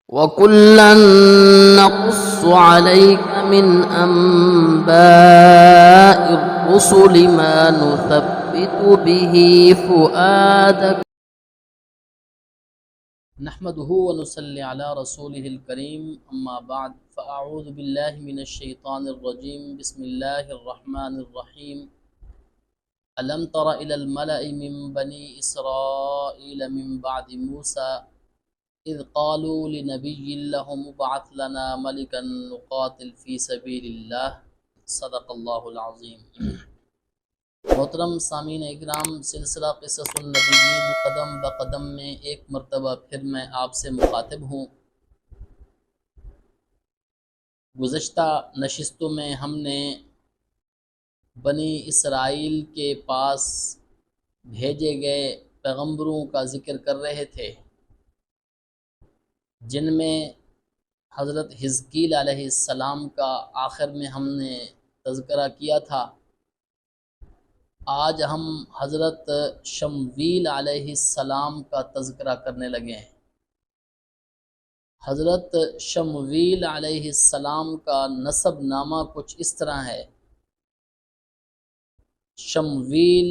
وَكُلًّا نَّقُصُّ عَلَيْكَ مِنْ أَنبَاءِ الرُّسُلِ مَا نُثَبِّتُ بِهِ فُؤَادَكَ. نحمده ونصلي على رسوله الكريم اما بعد فاعوذ بالله من الشيطان الرجيم بسم الله الرحمن الرحيم الم تر الى الملأ من بني اسرائيل من بعد موسى اذ قالوا لنبي لهم ابعث لنا ملكا نقاتل في سبيل الله صدق الله العظيم۔ محترم سامعین اکرام، سلسلہ قصص النبیین قدم بقدم میں ایک مرتبہ پھر میں آپ سے مخاطب ہوں۔ گزشتہ نشستوں میں ہم نے بنی اسرائیل کے پاس بھیجے گئے پیغمبروں کا ذکر کر رہے تھے، جن میں حضرت حزقیل علیہ السلام کا آخر میں ہم نے تذکرہ کیا تھا۔ آج ہم حضرت شمویل علیہ السلام کا تذکرہ کرنے لگے ہیں۔ حضرت شمویل علیہ السلام کا نسب نامہ کچھ اس طرح ہے: شمویل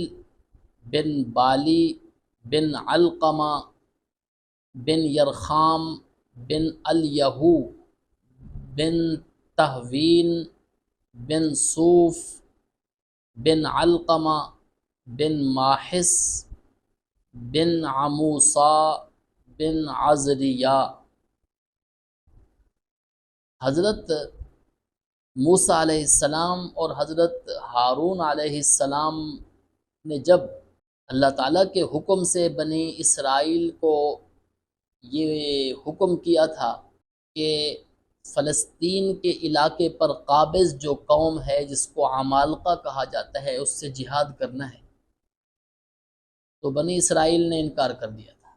بن بالی بن علقمہ بن یرخام بن الیہو بن تہوین بن صوف بن علقمہ بن ماحس بن عموسا بن عزریہ۔ حضرت موسیٰ علیہ السلام اور حضرت ہارون علیہ السلام نے جب اللہ تعالیٰ کے حکم سے بنی اسرائیل کو یہ حکم کیا تھا کہ فلسطین کے علاقے پر قابض جو قوم ہے جس کو عمالقہ کہا جاتا ہے اس سے جہاد کرنا ہے، تو بنی اسرائیل نے انکار کر دیا تھا،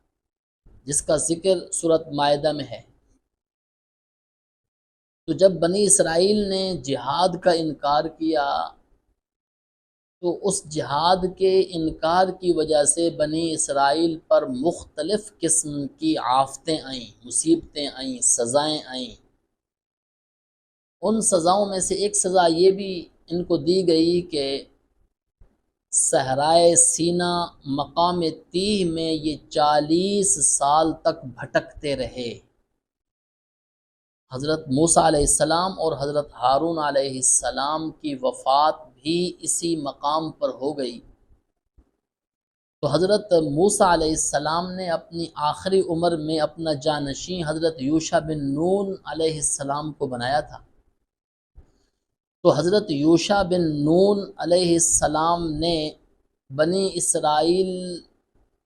جس کا ذکر سورۃ مائدہ میں ہے۔ تو جب بنی اسرائیل نے جہاد کا انکار کیا تو اس جہاد کے انکار کی وجہ سے بنی اسرائیل پر مختلف قسم کی آفتیں آئیں، مصیبتیں آئیں، سزائیں آئیں۔ ان سزاؤں میں سے ایک سزا یہ بھی ان کو دی گئی کہ صحرائے سینا مقام تیہ میں یہ 40 سال تک بھٹکتے رہے۔ حضرت موسیٰ علیہ السلام اور حضرت ہارون علیہ السلام کی وفات بھی اسی مقام پر ہو گئی۔ تو حضرت موسیٰ علیہ السلام نے اپنی آخری عمر میں اپنا جانشین حضرت یوشع بن نون علیہ السلام کو بنایا تھا۔ تو حضرت یوشع بن نون علیہ السلام نے بنی اسرائیل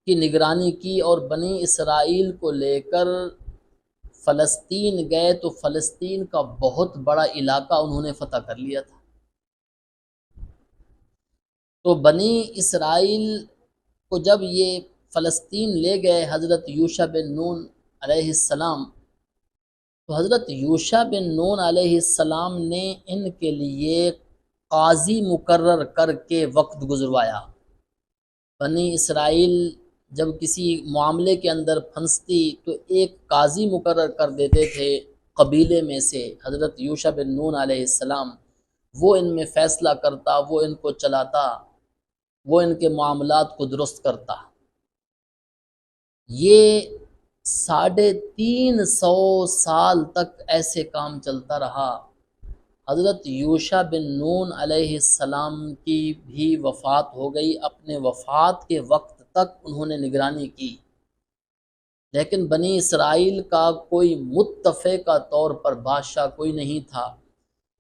کی نگرانی کی اور بنی اسرائیل کو لے کر فلسطین گئے، تو فلسطین کا بہت بڑا علاقہ انہوں نے فتح کر لیا تھا۔ تو بنی اسرائیل کو جب یہ فلسطین لے گئے حضرت یوشع بن نون علیہ السلام، تو حضرت یوشع بن نون علیہ السلام نے ان کے لیے قاضی مقرر کر کے وقت گزروایا۔ بنی اسرائیل جب کسی معاملے کے اندر پھنستی تو ایک قاضی مقرر کر دیتے تھے قبیلے میں سے، حضرت یوشع بن نون علیہ السلام، وہ ان میں فیصلہ کرتا، وہ ان کو چلاتا، وہ ان کے معاملات کو درست کرتا۔ یہ 350 سال تک ایسے کام چلتا رہا۔ حضرت یوشع بن نون علیہ السلام کی بھی وفات ہو گئی۔ اپنے وفات کے وقت تک انہوں نے نگرانی کی، لیکن بنی اسرائیل کا کوئی متفقہ طور پر بادشاہ کوئی نہیں تھا،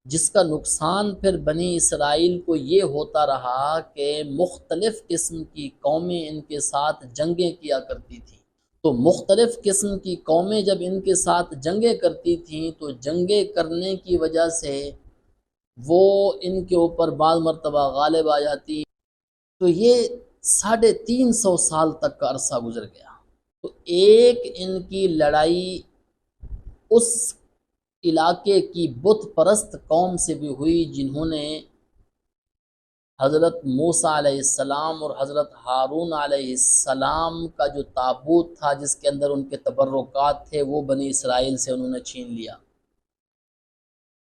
جس کا نقصان پھر بنی اسرائیل کو یہ ہوتا رہا کہ مختلف قسم کی قومیں ان کے ساتھ جنگیں کیا کرتی تھیں۔ تو مختلف قسم کی قومیں جب ان کے ساتھ جنگیں کرتی تھیں تو جنگیں کرنے کی وجہ سے وہ ان کے اوپر بعض مرتبہ غالب آ جاتی۔ تو یہ 350 سال تک کا عرصہ گزر گیا۔ تو ایک ان کی لڑائی اس علاقے کی بت پرست قوم سے بھی ہوئی، جنہوں نے حضرت موسیٰ علیہ السلام اور حضرت ہارون علیہ السلام کا جو تابوت تھا جس کے اندر ان کے تبرکات تھے وہ بنی اسرائیل سے انہوں نے چھین لیا،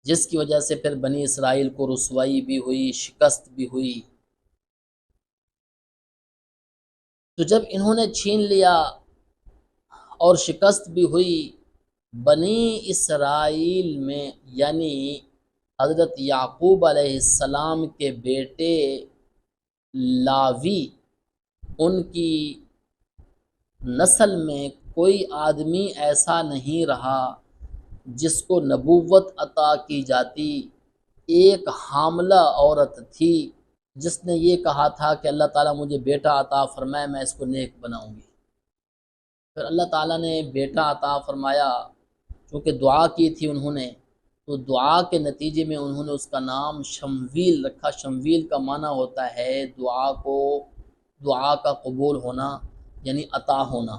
جس کی وجہ سے پھر بنی اسرائیل کو رسوائی بھی ہوئی، شکست بھی ہوئی۔ تو جب انہوں نے چھین لیا اور شکست بھی ہوئی، بنی اسرائیل میں یعنی حضرت یعقوب علیہ السلام کے بیٹے لاوی، ان کی نسل میں کوئی آدمی ایسا نہیں رہا جس کو نبوت عطا کی جاتی۔ ایک حاملہ عورت تھی جس نے یہ کہا تھا کہ اللہ تعالیٰ مجھے بیٹا عطا فرمائے، میں اس کو نیک بناؤں گی۔ پھر اللہ تعالیٰ نے بیٹا عطا فرمایا، چونکہ دعا کی تھی انہوں نے، تو دعا کے نتیجے میں انہوں نے اس کا نام شمویل رکھا۔ شمویل کا معنی ہوتا ہے دعا کا قبول ہونا، یعنی عطا ہونا۔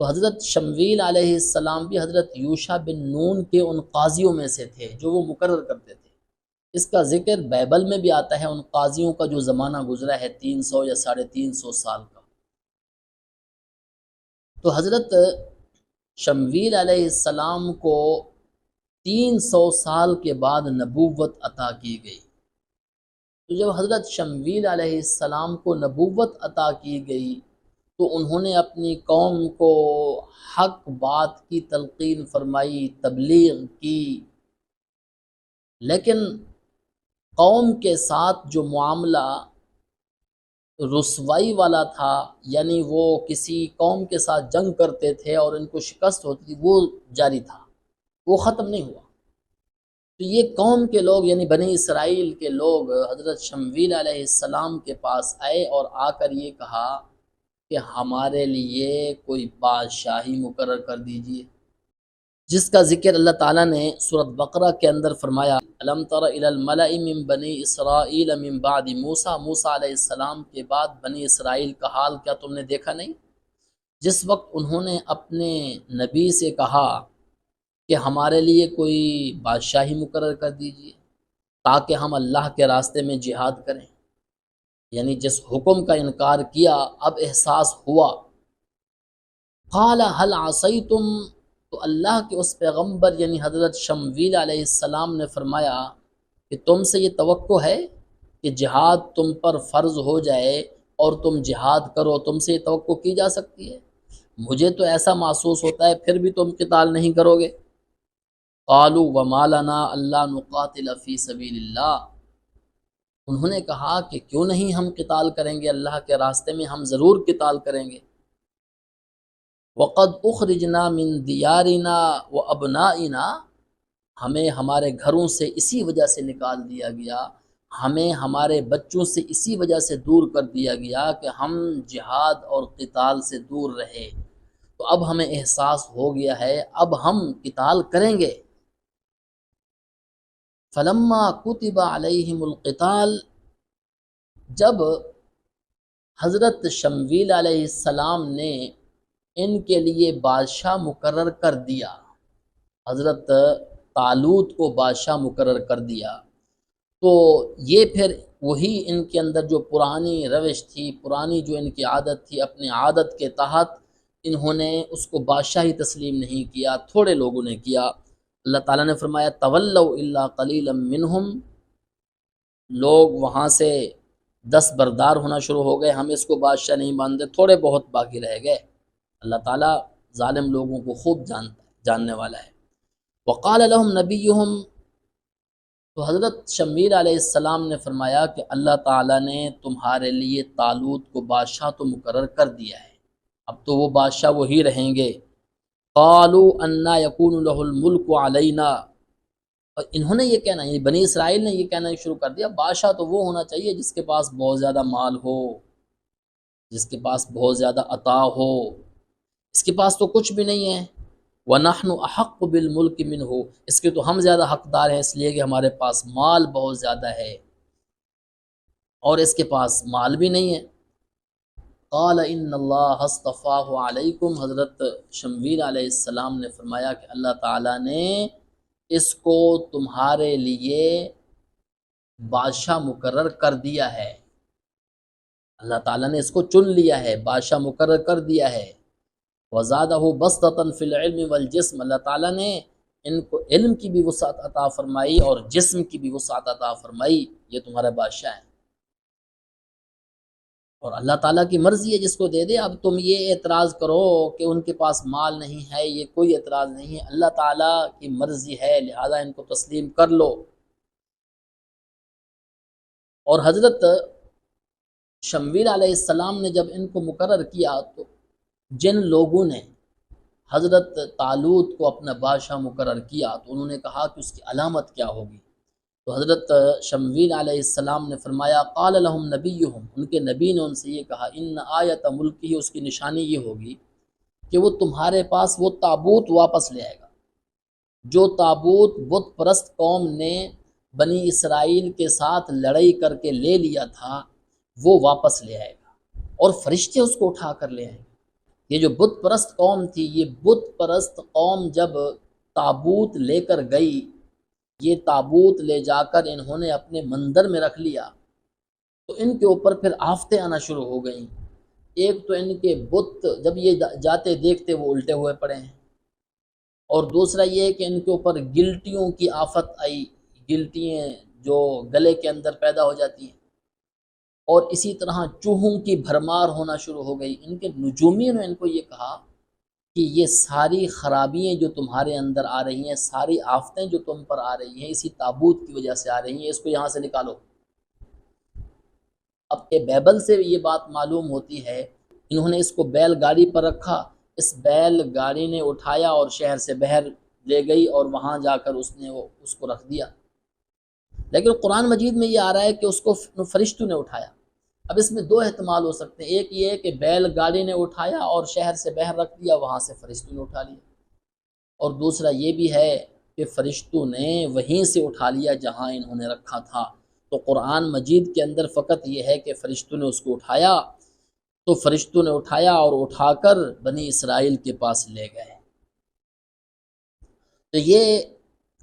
تو حضرت شمویل علیہ السلام بھی حضرت یوشع بن نون کے ان قاضیوں میں سے تھے جو وہ مقرر کرتے تھے۔ اس کا ذکر بائبل میں بھی آتا ہے، ان قاضیوں کا جو زمانہ گزرا ہے 300 یا 350 سال کا۔ تو حضرت شمویل علیہ السلام کو 300 سال کے بعد نبوت عطا کی گئی۔ تو جب حضرت شمویل علیہ السلام کو نبوت عطا کی گئی تو انہوں نے اپنی قوم کو حق بات کی تلقین فرمائی، تبلیغ کی، لیکن قوم کے ساتھ جو معاملہ رسوائی والا تھا، یعنی وہ کسی قوم کے ساتھ جنگ کرتے تھے اور ان کو شکست ہوتی تھی، وہ جاری تھا، وہ ختم نہیں ہوا۔ تو یہ قوم کے لوگ یعنی بنی اسرائیل کے لوگ حضرت شمویل علیہ السلام کے پاس آئے اور آ کر یہ کہا کہ ہمارے لیے کوئی بادشاہی مقرر کر دیجیے، جس کا ذکر اللہ تعالیٰ نے سورۃ بقرہ کے اندر فرمایا، الم تر الی الملأ من بنی اسرائیل من بعد موسیٰ، موسیٰ علیہ السلام کے بعد بنی اسرائیل کا حال کیا تم نے دیکھا نہیں؟ جس وقت انہوں نے اپنے نبی سے کہا کہ ہمارے لیے کوئی بادشاہی مقرر کر دیجیے تاکہ ہم اللہ کے راستے میں جہاد کریں، یعنی جس حکم کا انکار کیا اب احساس ہوا۔ قال هل عصیتم، تو اللہ کے اس پیغمبر یعنی حضرت شمویل علیہ السلام نے فرمایا کہ تم سے یہ توقع ہے کہ جہاد تم پر فرض ہو جائے اور تم جہاد کرو، تم سے یہ توقع کی جا سکتی ہے؟ مجھے تو ایسا محسوس ہوتا ہے پھر بھی تم قتال نہیں کرو گے۔ قالوا وما لنا الا نقاتل فی سبیل اللہ، انہوں نے کہا کہ کیوں نہیں ہم قتال کریں گے، اللہ کے راستے میں ہم ضرور قتال کریں گے۔ وقد اخرجنا من دیارنا وابنائنا، ہمیں ہمارے گھروں سے اسی وجہ سے نکال دیا گیا، ہمیں ہمارے بچوں سے اسی وجہ سے دور کر دیا گیا کہ ہم جہاد اور قتال سے دور رہے، تو اب ہمیں احساس ہو گیا ہے اب ہم قتال کریں گے۔ فلما کتب علیہم القتال، جب حضرت شمویل علیہ السلام نے ان کے لیے بادشاہ مقرر کر دیا، حضرت طالوت کو بادشاہ مقرر کر دیا، تو یہ پھر وہی ان کے اندر جو پرانی روش تھی، پرانی جو ان کی عادت تھی، اپنی عادت کے تحت انہوں نے اس کو بادشاہی تسلیم نہیں کیا، تھوڑے لوگوں نے کیا۔ اللہ تعالیٰ نے فرمایا تولوا الا قلیلا منہم، لوگ وہاں سے دستبردار ہونا شروع ہو گئے، ہم اس کو بادشاہ نہیں مانتے، تھوڑے بہت باقی رہ گئے۔ اللہ تعالیٰ ظالم لوگوں کو خوب جاننے والا ہے۔ وقال لهم نبیہم، تو حضرت شمویل علیہ السلام نے فرمایا کہ اللہ تعالیٰ نے تمہارے لیے طالوت کو بادشاہ تو مقرر کر دیا ہے، اب تو وہ بادشاہ وہی رہیں گے۔ قالوا انا یکون له الملک علینا، اور انہوں نے یہ کہنا، یعنی بنی اسرائیل نے یہ کہنا شروع کر دیا بادشاہ تو وہ ہونا چاہیے جس کے پاس بہت زیادہ مال ہو، جس کے پاس بہت زیادہ عطا ہو، اس کے پاس تو کچھ بھی نہیں ہے۔ وَنَحْنُ أَحَقُّ بِالْمُلْكِ مِنْهُ، اس کے تو ہم زیادہ حقدار ہیں اس لیے کہ ہمارے پاس مال بہت زیادہ ہے، اور اس کے پاس مال بھی نہیں ہے۔ قال ان اللہ اصطفاہ علیکم، حضرت شمویل علیہ السلام نے فرمایا کہ اللہ تعالیٰ نے اس کو تمہارے لیے بادشاہ مقرر کر دیا ہے، اللہ تعالیٰ نے اس کو چن لیا ہے، بادشاہ مقرر کر دیا ہے۔ وزادہ بسطۃ فی العلم والجسم، اللہ تعالیٰ نے ان کو علم کی بھی وسعت عطا فرمائی اور جسم کی بھی وسعت عطا فرمائی، یہ تمہارا بادشاہ ہے۔ اور اللہ تعالیٰ کی مرضی ہے جس کو دے دے۔ اب تم یہ اعتراض کرو کہ ان کے پاس مال نہیں ہے، یہ کوئی اعتراض نہیں ہے، اللہ تعالیٰ کی مرضی ہے، لہذا ان کو تسلیم کر لو۔ اور حضرت شمویل علیہ السلام نے جب ان کو مقرر کیا تو جن لوگوں نے حضرت طالوت کو اپنا بادشاہ مقرر کیا تو انہوں نے کہا کہ اس کی علامت کیا ہوگی، تو حضرت شمویل علیہ السلام نے فرمایا قال لهم نبیہم، ان کے نبی نے ان سے یہ کہا ان آیت ملکی، اس کی نشانی یہ ہوگی کہ وہ تمہارے پاس وہ تابوت واپس لے آئے گا جو تابوت بت پرست قوم نے بنی اسرائیل کے ساتھ لڑائی کر کے لے لیا تھا، وہ واپس لے آئے گا اور فرشتے اس کو اٹھا کر لے آئیں گے۔ یہ جو بت پرست قوم تھی، یہ بت پرست قوم جب تابوت لے کر گئی، یہ تابوت لے جا کر انہوں نے اپنے مندر میں رکھ لیا تو ان کے اوپر پھر آفتیں آنا شروع ہو گئیں۔ ایک تو ان کے بت جب یہ جاتے دیکھتے وہ الٹے ہوئے پڑے ہیں، اور دوسرا یہ کہ ان کے اوپر گلٹیوں کی آفت آئی، گلٹیاں جو گلے کے اندر پیدا ہو جاتی ہیں، اور اسی طرح چوہوں کی بھرمار ہونا شروع ہو گئی۔ ان کے نجومیوں نے ان کو یہ کہا کہ یہ ساری خرابیاں جو تمہارے اندر آ رہی ہیں، ساری آفتیں جو تم پر آ رہی ہیں، اسی تابوت کی وجہ سے آ رہی ہیں، اس کو یہاں سے نکالو۔ اب یہ بیبل سے یہ بات معلوم ہوتی ہے، انہوں نے اس کو بیل گاڑی پر رکھا، اس بیل گاڑی نے اٹھایا اور شہر سے باہر لے گئی اور وہاں جا کر اس کو رکھ دیا۔ لیکن قرآن مجید میں یہ آ رہا ہے کہ اس کو فرشتوں نے اٹھایا۔ اب اس میں دو احتمال ہو سکتے ہیں، ایک یہ ہے کہ بیل گاڑی نے اٹھایا اور شہر سے باہر رکھ دیا، وہاں سے فرشتوں نے اٹھا لیا، اور دوسرا یہ بھی ہے کہ فرشتوں نے وہیں سے اٹھا لیا جہاں انہوں نے رکھا تھا۔ تو قرآن مجید کے اندر فقط یہ ہے کہ فرشتوں نے اس کو اٹھایا، تو فرشتوں نے اٹھایا اور اٹھا کر بنی اسرائیل کے پاس لے گئے۔ تو یہ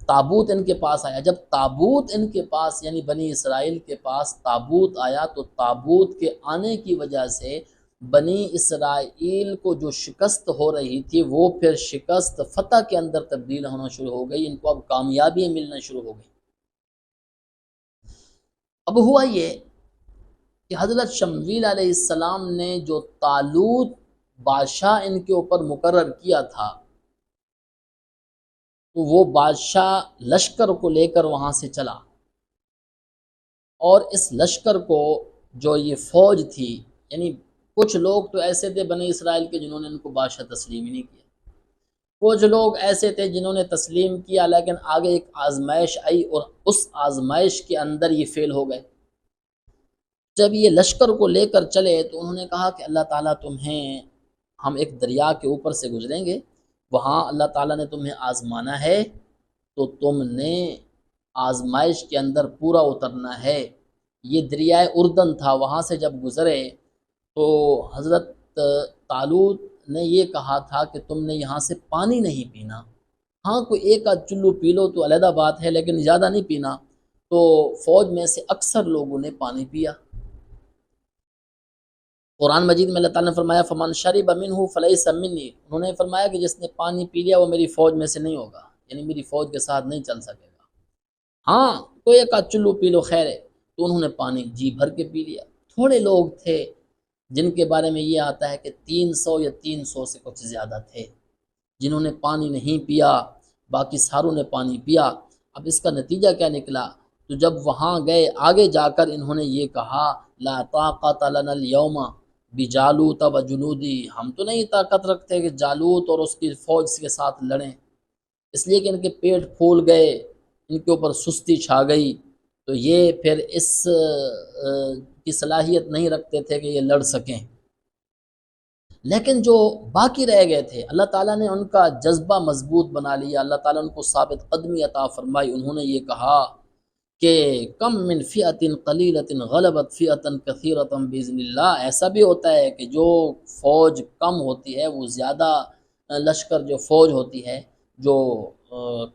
تابوت ان کے پاس آیا، جب تابوت ان کے پاس یعنی بنی اسرائیل کے پاس تابوت آیا تو تابوت کے آنے کی وجہ سے بنی اسرائیل کو جو شکست ہو رہی تھی وہ پھر شکست فتح کے اندر تبدیل ہونا شروع ہو گئی، ان کو اب کامیابیاں ملنا شروع ہو گئی۔ اب ہوا یہ کہ حضرت شمویل علیہ السلام نے جو طالوت بادشاہ ان کے اوپر مقرر کیا تھا، تو وہ بادشاہ لشکر کو لے کر وہاں سے چلا، اور اس لشکر کو جو یہ فوج تھی، یعنی کچھ لوگ تو ایسے تھے بنی اسرائیل کے جنہوں نے ان کو بادشاہ تسلیم ہی نہیں کیا، کچھ لوگ ایسے تھے جنہوں نے تسلیم کیا لیکن آگے ایک آزمائش آئی اور اس آزمائش کے اندر یہ فیل ہو گئے۔ جب یہ لشکر کو لے کر چلے تو انہوں نے کہا کہ اللہ تعالیٰ تمہیں، ہم ایک دریا کے اوپر سے گزریں گے، وہاں اللہ تعالیٰ نے تمہیں آزمانا ہے تو تم نے آزمائش کے اندر پورا اترنا ہے۔ یہ دریائے اردن تھا، وہاں سے جب گزرے تو حضرت طالوت نے یہ کہا تھا کہ تم نے یہاں سے پانی نہیں پینا، ہاں کوئی ایک آدھ چلو پی لو تو علیحدہ بات ہے، لیکن زیادہ نہیں پینا۔ تو فوج میں سے اکثر لوگوں نے پانی پیا۔ قرآن مجید میں اللہ تعالیٰ نے فرمایا فمن شرب منہ فلیس منی، انہوں نے فرمایا کہ جس نے پانی پی لیا وہ میری فوج میں سے نہیں ہوگا، یعنی میری فوج کے ساتھ نہیں چل سکے گا، ہاں کوئی ایک آدھ چلو پی لو خیر ہے۔ تو انہوں نے پانی جی بھر کے پی لیا۔ تھوڑے لوگ تھے جن کے بارے میں یہ آتا ہے کہ 300 یا 300 سے کچھ زیادہ تھے جنہوں نے پانی نہیں پیا، باقی ساروں نے پانی پیا۔ اب اس کا نتیجہ کیا نکلا؟ تو جب وہاں گئے آگے جا کر انہوں نے یہ کہا لا طاقت لنا اليوم بجالوت وجنودی، ہم تو نہیں طاقت رکھتے کہ جالوت اور اس کی فوج کے ساتھ لڑیں، اس لیے کہ ان کے پیٹ پھول گئے، ان کے اوپر سستی چھا گئی، تو یہ پھر اس کی صلاحیت نہیں رکھتے تھے کہ یہ لڑ سکیں۔ لیکن جو باقی رہ گئے تھے اللہ تعالیٰ نے ان کا جذبہ مضبوط بنا لیا، اللہ تعالیٰ ان کو ثابت قدمی عطا فرمائی۔ انہوں نے یہ کہا کہ کم من فئۃ قلیلۃ غلبت فئۃ کثیرۃ باذن اللہ، ایسا بھی ہوتا ہے کہ جو فوج کم ہوتی ہے وہ زیادہ لشکر جو فوج ہوتی ہے، جو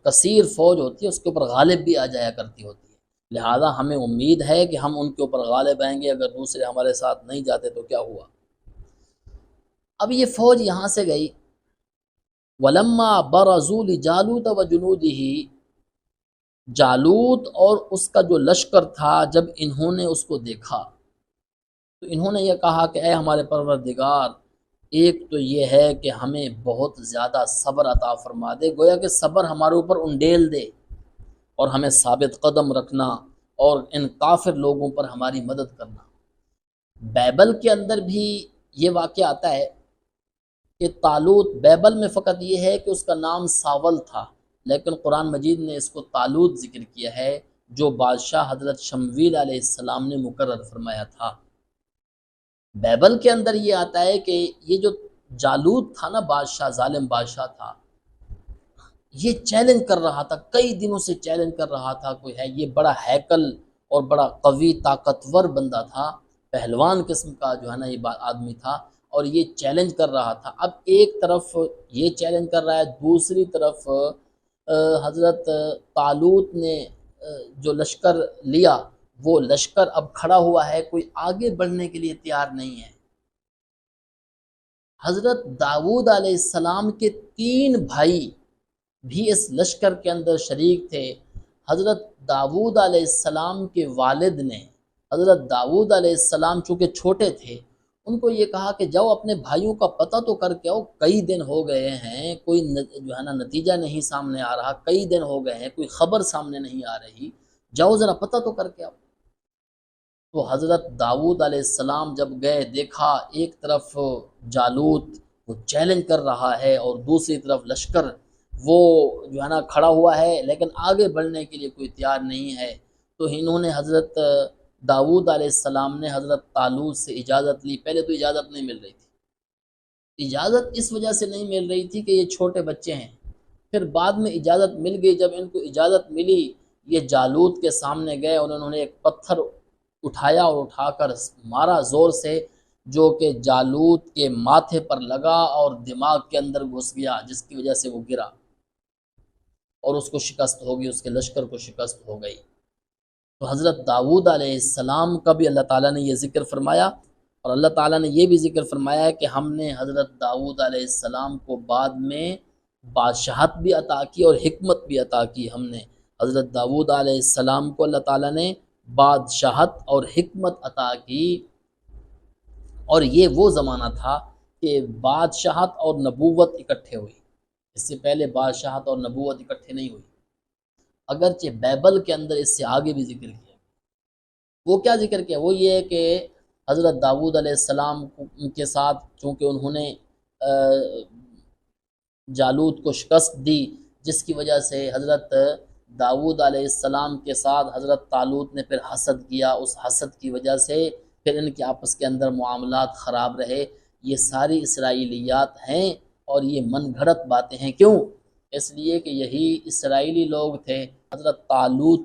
کثیر فوج ہوتی ہے اس کے اوپر غالب بھی آ جایا کرتی ہوتی ہے۔ لہذا ہمیں امید ہے کہ ہم ان کے اوپر غالب آئیں گے، اگر دوسرے ہمارے ساتھ نہیں جاتے تو کیا ہوا۔ اب یہ فوج یہاں سے گئی، وَلَمَّا بَرَزُوا لِجَالُوتَ وَجُنُودِهِ، جالوت اور اس کا جو لشکر تھا جب انہوں نے اس کو دیکھا تو انہوں نے یہ کہا کہ اے ہمارے پروردگار، ایک تو یہ ہے کہ ہمیں بہت زیادہ صبر عطا فرما دے، گویا کہ صبر ہمارے اوپر انڈیل دے اور ہمیں ثابت قدم رکھنا اور ان کافر لوگوں پر ہماری مدد کرنا۔ بائبل کے اندر بھی یہ واقعہ آتا ہے کہ طالوت، بائبل میں فقط یہ ہے کہ اس کا نام ساول تھا، لیکن قرآن مجید نے اس کو طالوت ذکر کیا ہے، جو بادشاہ حضرت شمویل علیہ السلام نے مقرر فرمایا تھا۔ بائبل کے اندر یہ آتا ہے کہ یہ جو جالوت تھا نا، بادشاہ، ظالم بادشاہ تھا، یہ چیلنج کر رہا تھا، کئی دنوں سے چیلنج کر رہا تھا، کوئی ہے یہ بڑا ہیکل اور بڑا قوی طاقتور بندہ تھا، پہلوان قسم کا جو ہے نا یہ آدمی تھا، اور یہ چیلنج کر رہا تھا۔ اب ایک طرف یہ چیلنج کر رہا ہے، دوسری طرف حضرت طالوت نے جو لشکر لیا، وہ لشکر اب کھڑا ہوا ہے، کوئی آگے بڑھنے کے لیے تیار نہیں ہے۔ حضرت داؤد علیہ السلام کے 3 بھائی بھی اس لشکر کے اندر شریک تھے۔ حضرت داؤد علیہ السلام کے والد نے، حضرت داؤد علیہ السلام چونکہ چھوٹے تھے، ان کو یہ کہا کہ جاؤ اپنے بھائیوں کا پتہ تو کر کے آؤ، کئی دن ہو گئے ہیں، کوئی جو ہے نا نتیجہ نہیں سامنے آ رہا، کئی دن ہو گئے ہیں، کوئی خبر سامنے نہیں آ رہی، جاؤ ذرا پتہ تو کر کے آؤ۔ تو حضرت داؤد علیہ السلام جب گئے، دیکھا ایک طرف جالوت وہ چیلنج کر رہا ہے اور دوسری طرف لشکر وہ جو ہے نا کھڑا ہوا ہے، لیکن آگے بڑھنے کے لیے کوئی تیار نہیں ہے۔ تو انہوں نے حضرت داؤد علیہ السلام نے حضرت طالوت سے اجازت لی۔ پہلے تو اجازت نہیں مل رہی تھی، اجازت اس وجہ سے نہیں مل رہی تھی کہ یہ چھوٹے بچے ہیں، پھر بعد میں اجازت مل گئی۔ جب ان کو اجازت ملی، یہ جالوت کے سامنے گئے اور انہوں نے ایک پتھر اٹھایا اور اٹھا کر مارا زور سے، جو کہ جالوت کے ماتھے پر لگا اور دماغ کے اندر گھس گیا، جس کی وجہ سے وہ گرا اور اس کو شکست ہو گئی، اس کے لشکر کو شکست ہو گئی۔ تو حضرت داؤد علیہ السلام کا بھی اللہ تعالیٰ نے یہ ذکر فرمایا، اور اللہ تعالیٰ نے یہ بھی ذکر فرمایا ہے کہ ہم نے حضرت داؤد علیہ السلام کو بعد میں بادشاہت بھی عطا کی اور حکمت بھی عطا کی۔ ہم نے حضرت داؤد علیہ السلام کو اللہ تعالیٰ نے بادشاہت اور حکمت عطا کی، اور یہ وہ زمانہ تھا کہ بادشاہت اور نبوت اکٹھے ہوئی، اس سے پہلے بادشاہت اور نبوت اکٹھے نہیں ہوئی، اگرچہ بائبل کے اندر اس سے آگے بھی ذکر کیا۔ وہ کیا ذکر کیا؟ وہ یہ ہے کہ حضرت داؤد علیہ السلام کے ساتھ چونکہ انہوں نے جالوت کو شکست دی، جس کی وجہ سے حضرت داؤد علیہ السلام کے ساتھ حضرت طالوت نے پھر حسد کیا، اس حسد کی وجہ سے پھر ان کے آپس کے اندر معاملات خراب رہے۔ یہ ساری اسرائیلیات ہیں اور یہ من گھڑت باتیں ہیں۔ کیوں؟ اس لیے کہ یہی اسرائیلی لوگ تھے، حضرت طالوت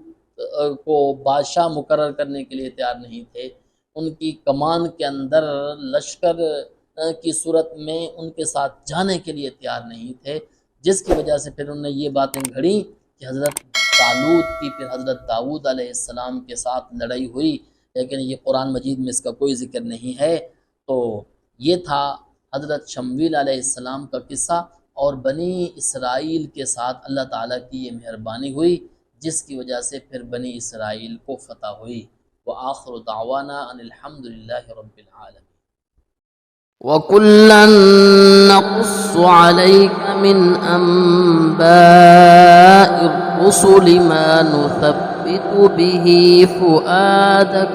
کو بادشاہ مقرر کرنے کے لیے تیار نہیں تھے، ان کی کمان کے اندر لشکر کی صورت میں ان کے ساتھ جانے کے لیے تیار نہیں تھے، جس کی وجہ سے پھر انہوں نے یہ باتیں گھڑیں کہ حضرت طالوت کی پھر حضرت داؤد علیہ السلام کے ساتھ لڑائی ہوئی، لیکن یہ قرآن مجید میں اس کا کوئی ذکر نہیں ہے۔ تو یہ تھا حضرت شمویل علیہ السلام کا قصہ، اور بنی اسرائیل کے ساتھ اللہ تعالیٰ کی یہ مہربانی ہوئی، جس کی وجہ سے پھر بنی اسرائیل کو فتح ہوئی۔ وآخر دعوانا ان الحمد للہ رب العالمین۔ وَكُلًّا نَّقُصُّ عَلَيْكَ مِنْ أَنبَاءِ الرُّسُلِ مَا نُثَبِّتُ بِهِ فُؤَادَكَ